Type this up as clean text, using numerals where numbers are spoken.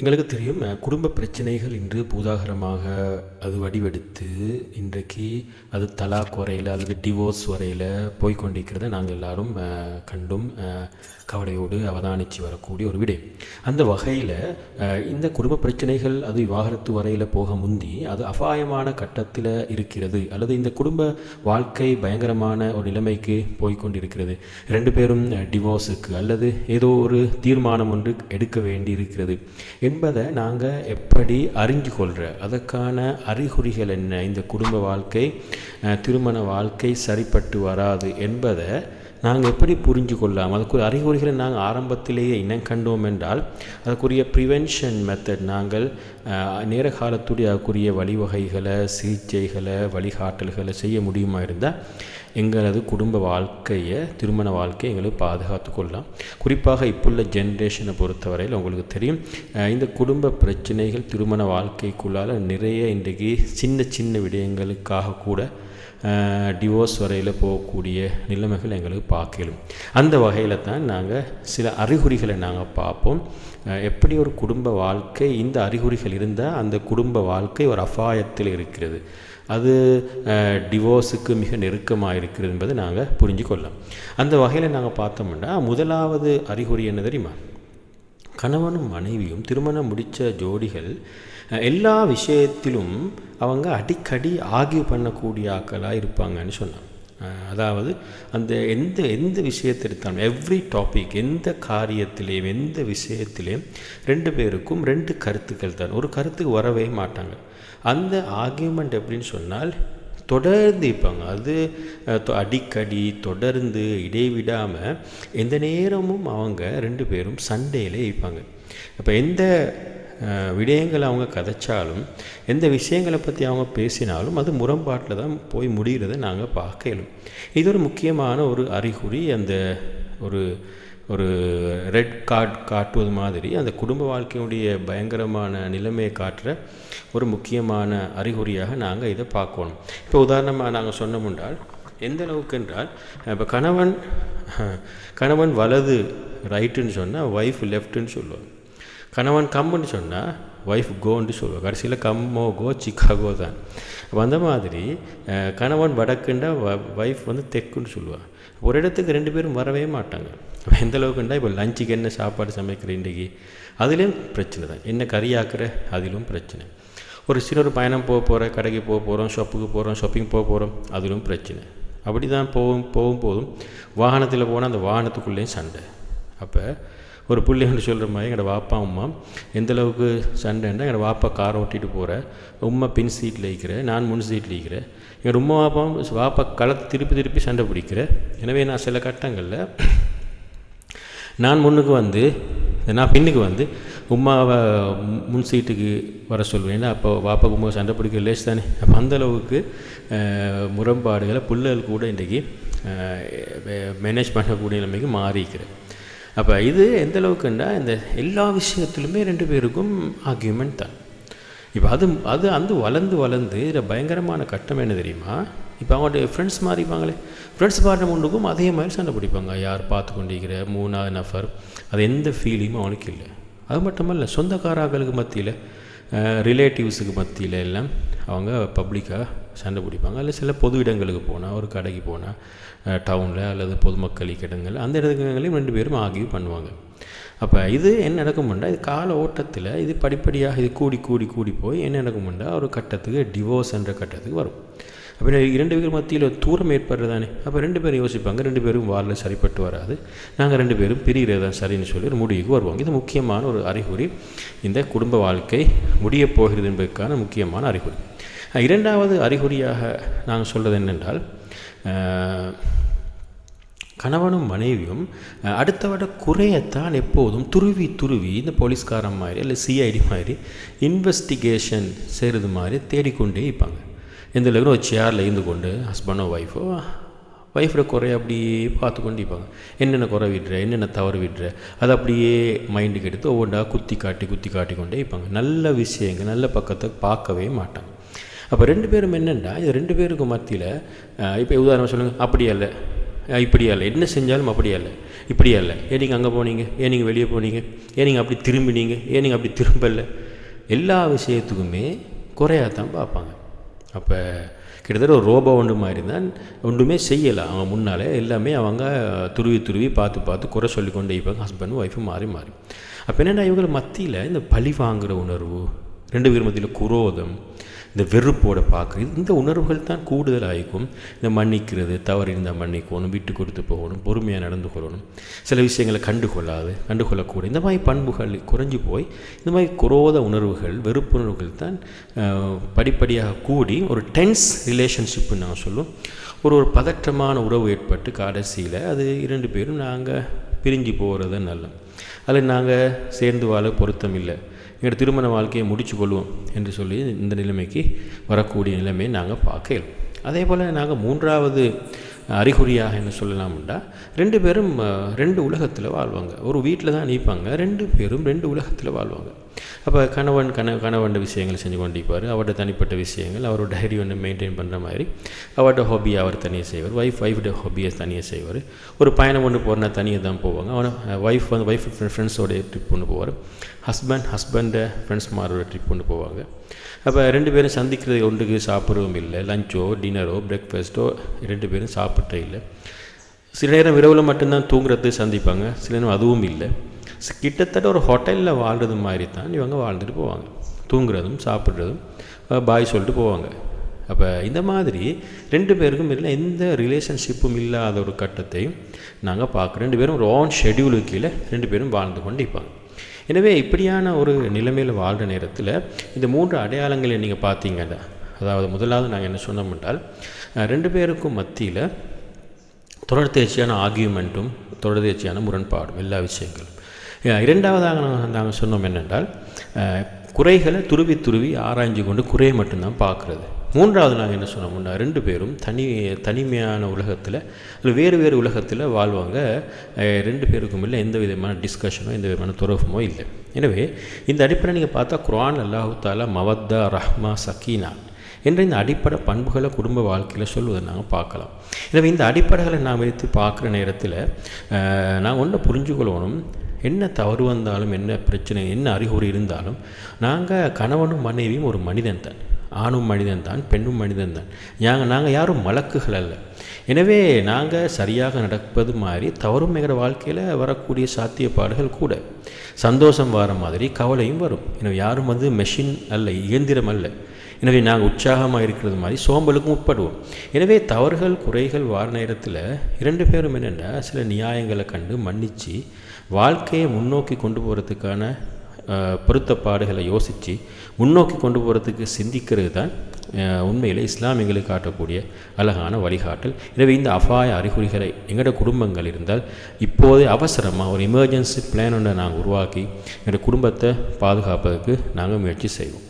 எங்களுக்கு தெரியும் குடும்ப பிரச்சனைகள் இன்று பூதாகரமாக அது வடிவெடுத்து இன்றைக்கு அது தலாக் வரையில் அல்லது டிவோர்ஸ் வரையில் போய்கொண்டிருக்கிறத நாங்கள் எல்லாரும் கண்டும் கவலையோடு அவதானித்து வரக்கூடிய ஒரு விடயம். அந்த வகையில் இந்த குடும்ப பிரச்சனைகள் அது விவாகரத்து வரையில் போக முந்தி அது அபாயமான கட்டத்தில் இருக்கிறது அல்லது இந்த குடும்ப வாழ்க்கை பயங்கரமான ஒரு நிலைமைக்கு போய்கொண்டிருக்கிறது, ரெண்டு பேரும் டிவோர்ஸுக்கு அல்லது ஏதோ ஒரு தீர்மானம் ஒன்று எடுக்க வேண்டி இருக்கிறது என்பதை நாங்கள் எப்படி அறிஞ்சு கொள்கிற அதற்கான அறிகுறிகள் என்ன, இந்த குடும்ப வாழ்க்கை திருமண வாழ்க்கை சரிப்பட்டு வராது என்பதை நாங்கள் எப்படி புரிஞ்சு கொள்ளலாம், அதுக்குரிய அறிகுறிகளை நாங்கள் ஆரம்பத்திலேயே இனம் கண்டோம் என்றால் அதுக்குரிய ப்ரிவென்ஷன் மெத்தட் நாங்கள் நேர காலத்துடைய அதுக்குரிய வழிவகைகளை சிகிச்சைகளை வழிகாட்டல்களை செய்ய முடியுமா இருந்தால் எங்களது குடும்ப வாழ்க்கையை திருமண வாழ்க்கையை எங்களுக்கு பாதுகாத்து கொள்ளலாம். குறிப்பாக இப்போள்ள ஜென்ரேஷனை பொறுத்தவரையில் உங்களுக்கு தெரியும், இந்த குடும்ப பிரச்சனைகள் திருமண வாழ்க்கைக்குள்ளால் நிறைய இன்றைக்கு சின்ன சின்ன விடயங்களுக்காக கூட டிவோர்ஸ் வரையில் போகக்கூடிய நிலைமைகள் எங்களுக்கு பார்க்கலும். அந்த வகையில் தான் நாங்கள் சில அறிகுறிகளை நாங்கள் பார்ப்போம். எப்படி ஒரு குடும்ப வாழ்க்கை இந்த அறிகுறிகள் இருந்தால் அந்த குடும்ப வாழ்க்கை ஒரு அபாயத்தில் இருக்கிறது, அது டிவோர்ஸுக்கு மிக நெருக்கமாக இருக்கிறது என்பதை நாங்கள் புரிஞ்சு கொள்ளலாம். அந்த வகையில் நாங்கள் பார்த்தோம்னா முதலாவது அறிகுறி என்ன தெரியுமா? கணவனும் மனைவியும் திருமணம் முடித்த ஜோடிகள் எல்லா விஷயத்திலும் அவங்க அடிக்கடி ஆர்கியூ பண்ணக்கூடிய ஆக்களாக இருப்பாங்கன்னு சொன்னாங்க. அதாவது அந்த எந்த விஷயத்தை எடுத்தாலும் எவ்ரி டாபிக், எந்த காரியத்திலேயும் எந்த விஷயத்திலையும் ரெண்டு பேருக்கும் ரெண்டு கருத்துக்கள் தான், ஒரு கருத்துக்கு வரவே மாட்டாங்க. அந்த ஆர்கியூமெண்ட் எப்படின்னு சொன்னால் தொடர்ந்து இருப்பாங்க, அது அடிக்கடி தொடர்ந்து இடைவிடாமல் எந்த நேரமும் அவங்க ரெண்டு பேரும் சண்டையிலே இருப்பாங்க. அப்போ எந்த விடயங்களை அவங்க கதைச்சாலும் எந்த விஷயங்களை பற்றி அவங்க பேசினாலும் அது முரண்பாட்டில் தான் போய் முடிகிறத நாங்கள் பார்க்கலும். இது ஒரு முக்கியமான ஒரு அறிகுறி, அந்த ஒரு ஒரு ரெட் கார்டு காட்டுவது மாதிரி அந்த குடும்ப வாழ்க்கையுடைய பயங்கரமான நிலைமையை காட்டுற ஒரு முக்கியமான அறிகுறியாக நாங்கள் இதை பார்க்கணும். இப்போ உதாரணமாக நாங்கள் சொன்னோம் என்றால் எந்த அளவுக்கு என்றால், இப்போ கணவன் வலது ரைட்டுன்னு சொன்னால் ஒய்ஃப் லெஃப்ட்டுன்னு சொல்லுவாங்க, கணவன் கம்முன்னு சொன்னால் ஒய்ஃப் கோன்னு சொல்லுவாள், கடைசியில் கம்மோ கோ சிக்காகோ தான். அப்போ அந்த மாதிரி கணவன் வடக்குண்டா ஒய்ஃப் தெற்குன்னு சொல்லுவாள். ஒரு இடத்துக்கு ரெண்டு பேரும் வரவே மாட்டாங்க. எந்த அளவுக்குண்டா இப்போ லஞ்சுக்கு என்ன சாப்பாடு சமைக்கிற இன்றைக்கி அதுலேயும் பிரச்சனை தான், என்ன கறியாக்குற அதிலும் பிரச்சனை, ஒரு சின்ன ஒரு பயணம் போகிற கடைக்கு போகிறோம், ஷாப்புக்கு போகிறோம், ஷாப்பிங் போகிறோம், அதிலும் பிரச்சனை. அப்படி தான் போதும் வாகனத்தில் போனால் அந்த வாகனத்துக்குள்ளேயும் சண்டை. அப்போ ஒரு பிள்ளைன்னு சொல்கிற மாதிரி எங்களோட வாப்பா அம்மா எந்தளவுக்கு சண்டைன்னா, எங்களோட வாப்பா காரை ஓட்டிகிட்டு போகிற, உம்மா பின் சீட்டில் இருக்கிற, நான் முன் சீட்டில் இருக்கிற, எங்களோட உம்மா வாப்பா களத்தை திருப்பி சண்டை பிடிக்கிற. எனவே நான் சில கட்டங்களில் நான் பின்னுக்கு உம்மாவை முன் சீட்டுக்கு வர சொல்லுவேன். ஏன்னா அப்போ வாப்பாக்கு உமா சண்டை பிடிக்க லேஸ் தானே. அப்போ அந்தளவுக்கு முரண்பாடுகளை பிள்ளைகள் கூட இன்றைக்கி மேனேஜ் பண்ணக்கூடிய நிலைமைக்கு மாறிக்கிறேன். அப்போ இது எந்த அளவுக்குண்டா இந்த எல்லா விஷயத்துலையுமே ரெண்டு பேருக்கும் ஆர்கியூமெண்ட் தான். இப்போ அது வளர்ந்து இதில் பயங்கரமான கட்டம் என்ன தெரியுமா? இப்போ அவங்களுடைய ஃப்ரெண்ட்ஸ் மாறிப்பாங்களே, ஃப்ரெண்ட்ஸ் பாடுற முண்டுக்கும் அதே மாதிரி சண்டை பிடிப்பாங்க. யார் பார்த்து கொண்டிருக்கிற மூணாவது நஃபர், அது எந்த ஃபீலிங்கும் அவனுக்கு இல்லை. அது மட்டுமல்ல, சொந்தக்காரர்களுக்கு மத்தியில் ரிலேட்டிவ்ஸுக்கு மத்தியில் எல்லாம் அவங்க பப்ளிக்காக சண்டை பிடிப்பாங்க. அல்லது சில பொது இடங்களுக்கு போனால், ஒரு கடைக்கு போனால், டவுனில் அல்லது பொதுமக்கள் இடங்கள், அந்த இடங்களையும் ரெண்டு பேரும் ஆர்கியூ பண்ணுவாங்க. அப்போ இது என்ன நடக்கும்னா, இது கால ஓட்டத்தில் இது படிப்படியாக இது கூடி போய் என்ன நடக்கும்னா ஒரு கட்டத்துக்கு டிவோர்ஸ் என்ற கட்டத்துக்கு வரும். அப்போ இரண்டு பேர் மத்தியில் தூரம் ஏற்படுறதானே. அப்போ ரெண்டு பேரும் யோசிப்பாங்க, ரெண்டு பேரும் வாரில் சரிப்பட்டு வராது, நாங்கள் ரெண்டு பேரும் பிரிகிறது தான் சரின்னு சொல்லி ஒரு முடிவுக்கு வருவாங்க. இது முக்கியமான ஒரு அறிகுறி, இந்த குடும்ப வாழ்க்கை முடியப் போகிறது என்பதற்கான முக்கியமான அறிகுறி. இரண்டாவது அறிகுறியாக நாங்கள் சொல்வது என்னென்றால், கணவனும் மனைவியும் அடுத்தவிட குறையத்தான் எப்போதும் துருவி இந்த போலீஸ்காரன் மாதிரி இல்லை சிஐடி மாதிரி இன்வெஸ்டிகேஷன் செய்கிறது மாதிரி தேடிக்கொண்டே இருப்பாங்க. எந்த அளவுக்கு ஒரு சேரில் இருந்து கொண்டு ஹஸ்பண்டோ ஒய்ஃபோட குறைய அப்படியே பார்த்து கொண்டு இருப்பாங்க. என்னென்ன குறை விடுற, என்னென்ன தவறு விடுற, அதை அப்படியே மைண்டுக்கு எடுத்து ஒவ்வொன்றா குத்தி காட்டி கொண்டே இருப்பாங்க. நல்ல விஷயங்கள் நல்ல பக்கத்தை பார்க்கவே மாட்டாங்க. அப்போ ரெண்டு பேரும் என்னென்னா, இது ரெண்டு பேருக்கு மத்தியில் இப்போ உதாரணம் சொல்லுங்கள், அப்படி அல்ல இப்படி அல்ல, என்ன செஞ்சாலும் அப்படி அல்ல, இப்படி அல்ல, ஏன் நீங்கள் அங்கே போனீங்க, ஏன் நீங்கள் வெளியே போனீங்க, ஏன் நீங்கள் அப்படி திரும்பினீங்க, ஏன் நீங்கள் அப்படி திரும்பலை, எல்லா விஷயத்துக்குமே குறையாதான் பார்ப்பாங்க. அப்போ கிட்டத்தட்ட ஒரு ரோபோ ஒன்று மாதிரி தான், ஒன்றுமே செய்யலை. அவங்க முன்னால் எல்லாமே அவங்க துருவி பார்த்து குறை சொல்லி கொண்டே இருப்பாங்க, ஹஸ்பண்டும் ஒய்ஃபும் மாறி. அப்போ என்னென்னா இவங்களை மத்தியில் இந்த பழி வாங்குகிற உணர்வு, ரெண்டு பேர் மத்தியில் குரோதம், இந்த வெறுப்போட பார்க்குறது, இந்த உணர்வுகள் தான் கூடுதலாகிக்கும். இந்த மன்னிக்கிறது, தவறு இருந்தால் மன்னிக்கணும், விட்டு கொடுத்து போகணும், பொறுமையாக நடந்து கொள்ளணும், சில விஷயங்களை கண்டுகொள்ளக்கூடாது, இந்த மாதிரி பண்புகள் குறைஞ்சி போய் இந்த மாதிரி குரோத உணர்வுகள், வெறுப்புணர்வுகள் தான் படிப்படியாக கூடி ஒரு டென்ஸ் ரிலேஷன்ஷிப்புன்னு நான் சொல்லுவோம். ஒரு பதற்றமான உறவு ஏற்பட்டு கடைசியில் அது இரண்டு பேரும் நாங்கள் பிரிஞ்சு போகிறது நல்ல, அதில் நாங்கள் சேர்ந்து வாழ பொருத்தம் இல்லை, எங்களோட திருமண வாழ்க்கையை முடிச்சு கொள்வோம் என்று சொல்லி இந்த நிலைமைக்கு வரக்கூடிய நிலைமையை நாங்கள் பார்க்கலாம். அதே போல் நாங்கள் மூன்றாவது அறிகுறியாக என்ன சொல்லலாம்டா, ரெண்டு பேரும் ரெண்டு உலகத்தில் வாழ்வாங்க. ஒரு வீட்டில் தான் நிற்பாங்க, ரெண்டு பேரும் ரெண்டு உலகத்தில் வாழ்வாங்க. அப்போ கணவன் விஷயங்களை செஞ்சு கொண்டிருப்பார், அவரோட தனிப்பட்ட விஷயங்கள், அவரோட டைரி ஒன்று மெயின்டைன் பண்ணுற மாதிரி, அவரோட ஹாபியை அவர் தனியாக செய்வார், ஒய்ஃபோட ஹாபியை தனியாக செய்வார். ஒரு பயணம் ஒன்று போகிறனா தனியாக தான் போவாங்க. ஒய்ஃப் ஃப்ரெண்ட்ஸோடைய ட்ரிப் ஒன்று போவார், ஹஸ்பண்டை ஃப்ரெண்ட்ஸ்மாரோட ட்ரிப் ஒன்று போவாங்க. அப்போ ரெண்டு பேரும் சந்திக்கிறது ஒன்றுக்கு சாப்பிட்றதும் இல்லை, லஞ்சோ டின்னரோ பிரேக்ஃபாஸ்ட்டோ ரெண்டு பேரும் சாப்பிட்டே இல்லை. சில நேரம் இரவில் மட்டும்தான் தூங்குறது சந்திப்பாங்க, சில நேரம் அதுவும் இல்லை. கிட்டத்தட்ட ஒரு ஹோட்டலில் வாழ்கிறது மாதிரி தான் இவங்க வாழ்ந்துட்டு போவாங்க, தூங்குறதும் சாப்பிட்றதும் பாய் சொல்லிட்டு போவாங்க. அப்போ இந்த மாதிரி ரெண்டு பேருக்கும் இல்லை எந்த ரிலேஷன்ஷிப்பும் இல்லாத ஒரு கட்டத்தையும் நாங்கள் பார்க்குறோம். ரெண்டு பேரும் ஒரு ஓன் ஷெடியூலுக்கு கீழே ரெண்டு பேரும் வாழ்ந்து கொண்டு இருப்பாங்க. எனவே இப்படியான ஒரு நிலைமையில் வாழ்கிற நேரத்தில் இந்த மூன்று அடையாளங்களை நீங்கள் பார்த்தீங்கன்னா, அதாவது முதலாவது நாங்கள் என்ன சொன்னோம் என்றால், ரெண்டு பேருக்கும் மத்தியில் தொடர்ச்சியான ஆர்கியூமெண்ட்டும் தொடர்ச்சியான முரண்பாடும் எல்லா விஷயங்களும். இரண்டாவதாக நாங்கள் சொன்னோம் என்னென்றால், குறைகளை துருவி ஆராய்ஞ்சு கொண்டு குறையை மட்டும்தான் பார்க்குறது. மூன்றாவது நாங்கள் என்ன சொன்னோம்னா, ரெண்டு பேரும் தனிமையான உலகத்தில் வேறு உலகத்தில் வாழ்வாங்க. ரெண்டு பேருக்கும் இல்லை எந்த விதமான டிஸ்கஷனோ எந்த விதமான துறவுமோ இல்லை. எனவே இந்த அடிப்படை நீங்கள் பார்த்தா குர்ஆன் அல்லாஹ் தஆலா மவத்தா ரஹ்மா சக்கீனா என்ற இந்த அடிப்படை பண்புகளை குடும்ப வாழ்க்கையில் சொல்வதை நாங்கள் பார்க்கலாம். எனவே இந்த அடிப்படைகளை நான் வைத்து பார்க்குற நேரத்தில் நான் ஒன்றை புரிஞ்சுக்கொள்ளணும், என்ன தவறு வந்தாலும், என்ன பிரச்சனை, என்ன அறிகுறி இருந்தாலும், நாங்கள் கணவனும் மனைவியும் ஒரு மனிதன் தான், ஆணும் மனிதன் தான், பெண்ணும் மனிதன் தான். நாங்கள் யாரும் மலக்குகள் அல்ல. எனவே நாங்கள் சரியாக நடப்பது மாதிரி தவறும் எங்களோட வாழ்க்கையில் வரக்கூடிய சாத்தியப்பாடுகள் கூட. சந்தோஷம் வர மாதிரி கவலையும் வரும். எனவே யாரும் மெஷின் அல்ல, இயந்திரம் அல்ல. எனவே நாங்கள் உற்சாகமாக இருக்கிறது மாதிரி சோம்பலுக்கும் உட்படுவோம். எனவே தவறுகள் குறைகள் வார நேரத்தில் இரண்டு பேரும் என்னென்னா சில நியாயங்களை கண்டு மன்னித்து வாழ்க்கையை முன்னோக்கி கொண்டு போகிறதுக்கான பொருத்தப்பாடுகளை யோசித்து முன்னோக்கி கொண்டு போகிறதுக்கு சிந்திக்கிறது தான் உண்மையில் இஸ்லாம் எங்களுக்கு காட்டக்கூடிய அழகான வழிகாட்டல். எனவே இந்த அபாய அறிகுறிகளை எங்களோட குடும்பங்கள் இருந்தால் இப்போதே அவசரமாக ஒரு எமர்ஜென்சி பிளான் ஒன்றை நாங்கள் உருவாக்கி எங்களோட குடும்பத்தை பாதுகாப்பதற்கு நாங்கள் முயற்சி செய்வோம்.